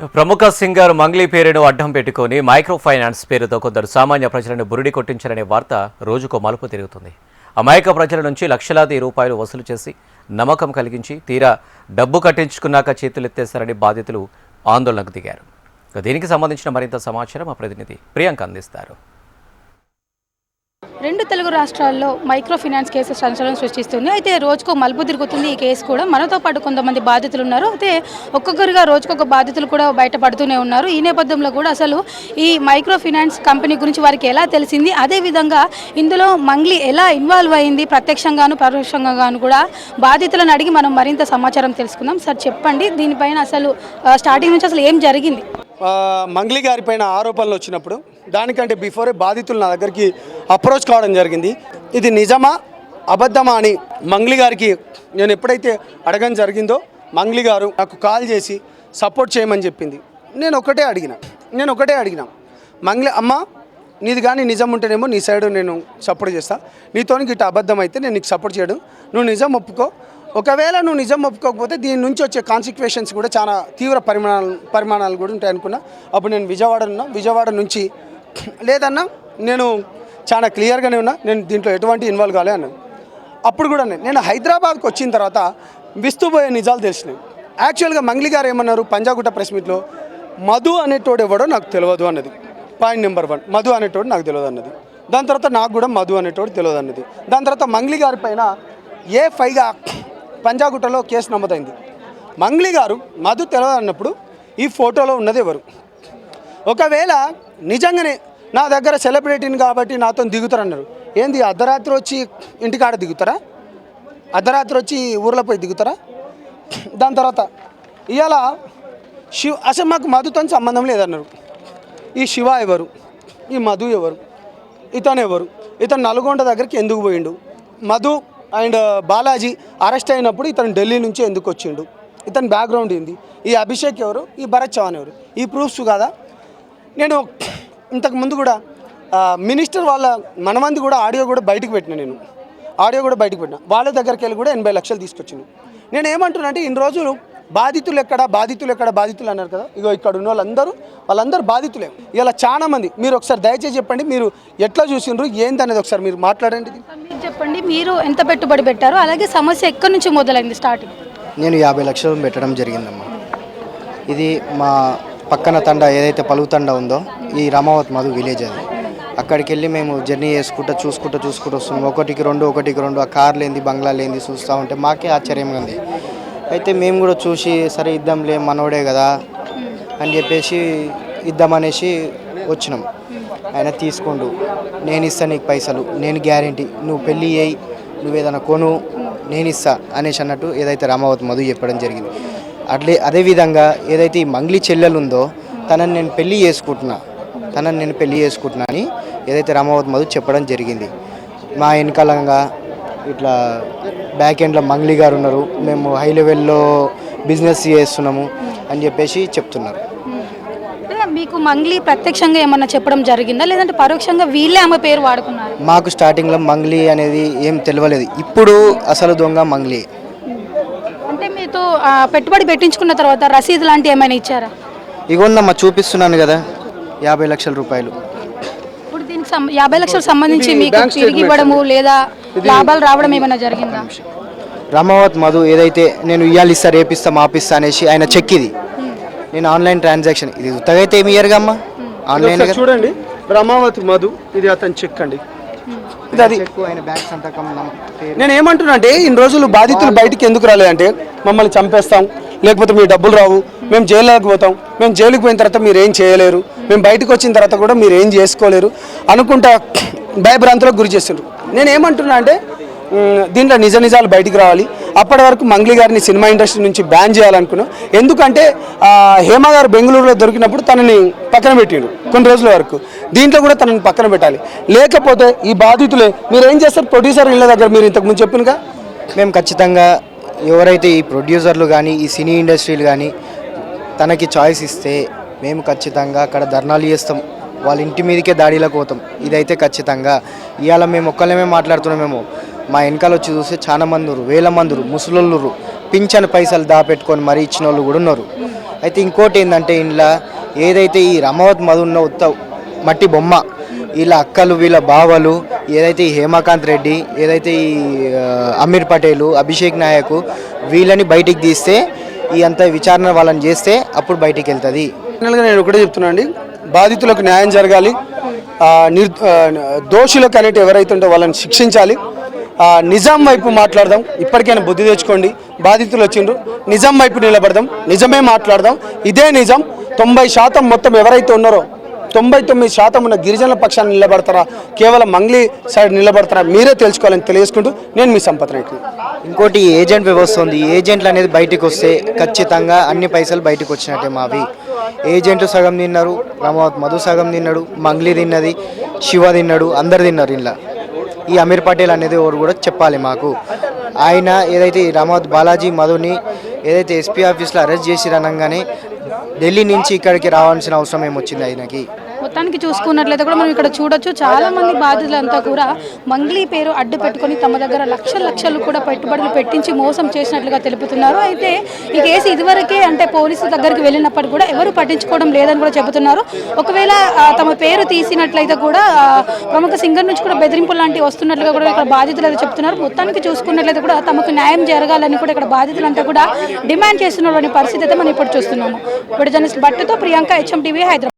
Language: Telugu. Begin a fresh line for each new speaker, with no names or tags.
ప్రముఖ సింగర్ మంగ్లీ పేరును అడ్డం పెట్టుకుని మైక్రో ఫైనాన్స్ పేరుతో కొందరు సామాన్య ప్రజలను బురిడి కొట్టించారనే వార్త రోజుకో మలుపు తిరుగుతుంది. అమాయక ప్రజల నుంచి లక్షలాది రూపాయలు వసూలు చేసి నమ్మకం కలిగించి తీరా డబ్బు కట్టించుకున్నాక చేతులెత్తేశారని బాధితులు ఆందోళనకు దిగారు. దీనికి సంబంధించిన మరింత సమాచారం మా ప్రతినిధి ప్రియాంక అందిస్తారు.
రెండు తెలుగు రాష్ట్రాల్లో మైక్రో ఫైనాన్స్ కేసు సంచలనం సృష్టిస్తుంది. అయితే రోజుకో మలుపు తిరుగుతుంది ఈ కేసు కూడా. మనతో పాటు కొంతమంది బాధితులు ఉన్నారు. అయితే ఒక్కొక్కరుగా రోజుకొక బాధితులు కూడా బయటపడుతూనే ఉన్నారు. ఈ నేపథ్యంలో కూడా అసలు ఈ మైక్రో ఫైనాన్స్ కంపెనీ గురించి వారికి ఎలా తెలిసింది, అదేవిధంగా ఇందులో మంగ్లీ ఎలా ఇన్వాల్వ్ అయింది, ప్రత్యక్షంగాను పరోక్షంగాను కూడా బాధితులను అడిగి మనం మరింత సమాచారం తెలుసుకుందాం. సార్ చెప్పండి, దీనిపైన అసలు స్టార్టింగ్ నుంచి అసలు ఏం జరిగింది?
మంగ్లీ గారి పైన ఆరోపణలు వచ్చినప్పుడు దానికంటే బిఫోరే బాధితులు నా దగ్గరికి అప్రోచ్ కావడం జరిగింది. ఇది నిజమా అబద్ధమా అని మంగ్లీ గారికి నేను ఎప్పుడైతే అడగడం జరిగిందో మంగ్లీ గారు నాకు కాల్ చేసి సపోర్ట్ చేయమని చెప్పింది. నేను ఒకటే అడిగిన మంగ్లీ అమ్మ, నీది కానీ నిజం ఉంటేనేమో నీ సైడ్ నేను సపోర్ట్ చేస్తాను, నీతో గిట్ట అబద్ధం అయితే నేను నీకు సపోర్ట్ చేయడం, నువ్వు నిజం ఒప్పుకో, ఒకవేళ నువ్వు నిజం ఒప్పుకోకపోతే దీని నుంచి వచ్చే కాన్సిక్వెన్సెస్ కూడా చాలా తీవ్ర పరిమాణాలు కూడా ఉంటాయి అనుకున్నా. అప్పుడు నేను విజయవాడ నుంచి లేదన్నా నేను చాలా క్లియర్గానే ఉన్నా, నేను దీంట్లో ఎటువంటి ఇన్వాల్వ్ కాలే అన్నాను. అప్పుడు కూడా నేను హైదరాబాద్కి వచ్చిన తర్వాత విస్తుపోయే నిజాలు తెలిసినాయి. యాక్చువల్గా మంగ్లీ గారు ఏమన్నారు పంజాగుట్ట ప్రెస్ మీట్లో, మధు అనేటోడు ఎవడో నాకు తెలియదు అన్నది. పాయింట్ నెంబర్ 1, మధు అనేటోడు నాకు తెలియదు అన్నది. దాని తర్వాత నాకు కూడా మధు అనేటోడు తెలియదు అన్నది. దాని తర్వాత మంగ్లీ గారి పైన A5గా పంజాగుట్టలో కేసు నమోదైంది. మంగ్లీ గారు మధు తెలియదు అన్నప్పుడు ఈ ఫోటోలో ఉన్నది ఎవరు? ఒకవేళ నిజంగానే నా దగ్గర సెలబ్రిటీని కాబట్టి నాతో దిగుతారన్నారు, ఏంది అర్ధరాత్రి వచ్చి ఇంటికాడ దిగుతారా? అర్ధరాత్రి వచ్చి ఊర్లో పోయి దిగుతారా? దాని తర్వాత ఇవాళ అసలు మాకు మధుతో సంబంధం లేదన్నారు. ఈ శివ ఎవరు? ఈ మధు ఎవరు? ఇతను ఎవరు? ఇతను నల్గొండ దగ్గరికి ఎందుకు పోయిండు? మధు అండ్ బాలాజీ అరెస్ట్ అయినప్పుడు ఇతను ఢిల్లీ నుంచి ఎందుకు వచ్చిండు? ఇతని బ్యాక్గ్రౌండ్ ఏంది? ఈ అభిషేక్ ఎవరు? ఈ భరత్ చౌహాన్ ఎవరు? ఈ ప్రూఫ్స్ కదా. నేను ఇంతకుముందు కూడా మినిస్టర్ వాళ్ళ మనమంది కూడా ఆడియో కూడా బయటకు పెట్టిన వాళ్ళ దగ్గరికి వెళ్ళి కూడా 80 లక్షలు తీసుకొచ్చింది. నేను ఏమంటున్నా అంటే ఇన్ని రోజులు బాధితులు ఎక్కడ అన్నారు కదా, ఇగో ఇక్కడ ఉన్న వాళ్ళందరూ బాధితులే. ఇలా చాలా మంది, మీరు ఒకసారి దయచేసి చెప్పండి, మీరు ఎట్లా చూసిండ్రు ఏందనేది ఒకసారి మీరు మాట్లాడండి.
మీరు చెప్పండి, మీరు ఎంత పెట్టుబడి పెట్టారు, అలాగే సమస్య ఎక్కడి నుంచి మొదలైంది స్టార్టింగ్?
నేను 50 లక్షలు పెట్టడం జరిగిందమ్మా. ఇది మా పక్కన తండ ఏదైతే పలువు తండ ఉందో, ఈ రామావత్ మధు విలేజ్ అది. అక్కడికి వెళ్ళి మేము జర్నీ చూసుకుంటూ వస్తున్నాం. ఒకటికి రెండు ఆ కార్లు ఏంది బంగ్లాలు ఏంది చూస్తూ ఉంటే మాకే ఆశ్చర్యంగా ఉంది. అయితే మేము కూడా చూసి సరే ఇద్దాంలే మనోడే కదా అని చెప్పేసి ఇద్దామనేసి వచ్చినాం. ఆయన తీసుకోండు, నేను ఇస్తాను నీకు పైసలు, నేను గ్యారెంటీ, నువ్వు పెళ్ళి చేయి, నువ్వు ఏదైనా కొను, నేను ఇస్తా అనేసి అన్నట్టు ఏదైతే రామావత్ మధు చెప్పడం జరిగింది. అదేవిధంగా ఏదైతే ఈ మంగ్లీ చెల్లెలు ఉందో తనని నేను పెళ్ళి చేసుకుంటున్నా అని ఏదైతే రామావత్ మధు చెప్పడం జరిగింది. మా వెనకాలంగా ఇట్లా బ్యాక్ ఎండ్లో మంగ్లీ గారు ఉన్నారు, మేము హై లెవెల్లో బిజినెస్ చేస్తున్నాము అని చెప్పేసి చెప్తున్నారు.
మీకు మంగ్లీ ప్రత్యక్షంగా ఏమన్నా చెప్పడం జరిగిందా, లేదంటే పరోక్షంగా వీళ్ళే ఆమె పేరు వాడుకున్నారు?
మాకు స్టార్టింగ్లో మంగ్లీ అనేది ఏం తెలియలేదు. ఇప్పుడు అసలు దొంగ మంగ్లీ.
అంటే మీతో పెట్టుబడి పెట్టించుకున్న తర్వాత రసీదు లాంటివి ఏమైనా ఇచ్చారా?
ఇగోందమ్మా చూపిస్తున్నాను కదా, 50 లక్షల రూపాయలు.
ఇప్పుడు దీనికి 50 లక్షలకు సంబంధించి మీకు తిరిగి ఇవ్వడము లేదా లాభాలు రావడం ఏమైనా జరిగిందా?
రామావత్ మధు ఏదైతే నేను ఇవ్వాలి ఇస్తా రేపిస్తా మాపిస్తా అనేసి ఆయన చెక్, ఇది నేను ఆన్లైన్ ట్రాన్సాక్షన్, ఇది ఉత్తగైతే ఏమి ఇయ్యరుగా అమ్మా, ఆన్లైన్
చూడండి. రామావత్ మధు ఇది అతని చెక్ అండి. నేను ఏమంటున్నా అంటే ఇన్ని రోజులు బాధితులు బయటికి ఎందుకు రాలేదంటే, మమ్మల్ని చంపేస్తాం, లేకపోతే మీ డబ్బులు రావు, మేము జైల్లోకి పోతాం, మేము జైలుకి పోయిన తర్వాత మీరు ఏం చేయలేరు, మేము బయటకు వచ్చిన తర్వాత కూడా మీరు ఏం చేసుకోలేరు అనుకుంటా భయభ్రాంతులకు గురి చేస్తున్నారు. నేను ఏమంటున్నా అంటే దీంట్లో నిజాలు బయటికి రావాలి. అప్పటి వరకు మంగ్లీ గారిని సినిమా ఇండస్ట్రీ నుంచి బ్యాన్ చేయాలనుకున్నాం. ఎందుకంటే హేమ గారు బెంగళూరులో దొరికినప్పుడు తనని పక్కన పెట్టిండు కొన్ని రోజుల వరకు. దీంట్లో కూడా తనని పక్కన పెట్టాలి, లేకపోతే ఈ బాధితులే మీరు ఏం చేస్తారు? ప్రొడ్యూసర్ ఇళ్ళ దగ్గర మీరు ఇంతకుముందు చెప్పినగా
మేము ఖచ్చితంగా ఎవరైతే ఈ ప్రొడ్యూసర్లు కానీ ఈ సినీ ఇండస్ట్రీలు కానీ తనకి చాయిస్ ఇస్తే మేము ఖచ్చితంగా అక్కడ ధర్నాలు చేస్తాం, వాళ్ళ ఇంటి మీదకే దాడిలోకి పోతాం. ఇదైతే ఖచ్చితంగా. ఇవాళ మేము ఒక్కళ్ళమే మాట్లాడుతున్నామేమో, మా వెనకాల వచ్చి చూస్తే చాలా మంది, వేల మంది ముసలోళ్ళు పింఛన్ పైసలు దాపెట్టుకొని మరీ ఇచ్చిన వాళ్ళు కూడా ఉన్నారు. అయితే ఇంకోటి ఏంటంటే ఇంట్లో ఏదైతే ఈ రమావత్ మధు ఉన్న ఉత్త మట్టి బొమ్మ, వీళ్ళ అక్కలు వీళ్ళ బావలు, ఏదైతే ఈ హేమకాంత్ రెడ్డి, ఏదైతే ఈ అమీర్ పటేలు, అభిషేక్ నాయక్, వీళ్ళని బయటికి తీస్తే ఈ అంత విచారణ వాళ్ళని చేస్తే అప్పుడు బయటికి వెళ్తుంది.
ఫైనల్గా నేను ఒకటే చెప్తున్నా అండి, బాధితులకు న్యాయం జరగాలి. దోషులకు అనేవి ఎవరైతే ఉంటే వాళ్ళని శిక్షించాలి. నిజాం వైపు మాట్లాడదాం. ఇప్పటికైనా బుద్ధి తెచ్చుకోండి. బాధితులు వచ్చిండ్రు, నిజాం వైపు నిలబడదాం, నిజమే మాట్లాడదాం. ఇదే నిజం. 90% మొత్తం ఎవరైతే ఉన్నారో 99% ఉన్న గిరిజనుల పక్షాన్ని నిలబడతారా, కేవలం మంగ్లీ సైడ్ నిలబడతారా, మీరే తెలుసుకోవాలని తెలియజేసుకుంటూ నేను మీ సంపత్ రెడ్డి.
ఇంకోటి ఏజెంట్ వ్యవస్థ ఉంది. ఏజెంట్లు అనేది బయటకు వస్తే ఖచ్చితంగా అన్ని పైసలు బయటకు వచ్చినట్టే మావి. ఏజెంట్లు సగం తిన్నారు, రమావత్ మధు సగం తిన్నాడు, మంగ్లీ తిన్నది, శివ తిన్నాడు, అందరు తిన్నారు. ఇలా ఈ అమీర్ పటేల్ అనేది ఎవరు కూడా చెప్పాలి మాకు. ఆయన ఏదైతే ఈ రమావత్ బాలాజీ మధుని ఏదైతే ఎస్పీ ఆఫీస్లో అరెస్ట్ చేసి అనగానే ఢిల్లీ నుంచి ఇక్కడికి రావాల్సిన అవసరం ఏమొచ్చింది ఆయనకి?
మొత్తానికి చూసుకున్నట్లయితే కూడా మనం ఇక్కడ చూడొచ్చు, చాలా మంది బాధితులంతా కూడా మంగ్లీ పేరు అడ్డు పెట్టుకొని తమ దగ్గర లక్షలు కూడా పెట్టుబడులు పెట్టించి మోసం చేసినట్లుగా తెలుపుతున్నారు. అయితే ఈ కేసు ఇదివరకే అంటే పోలీసుల దగ్గరికి వెళ్ళినప్పటికీ కూడా ఎవరు పట్టించుకోవడం లేదని కూడా చెబుతున్నారు. ఒకవేళ తమ పేరు తీసినట్లయితే కూడా ప్రముఖ సింగర్ నుంచి కూడా బెదిరింపులు లాంటివి వస్తున్నట్లుగా కూడా ఇక్కడ బాధితులు అయితే చెప్తున్నారు. మొత్తానికి చూసుకున్నట్లయితే కూడా తమకు న్యాయం జరగాలని కూడా ఇక్కడ బాధితులంతా కూడా డిమాండ్ చేస్తున్నటువంటి పరిస్థితి అయితే మనం ఇప్పుడు చూస్తున్నాము. ఇప్పుడు జర్నలిస్ట్ భట్టుతో ప్రియాంక, HM TV, హైదరాబాద్.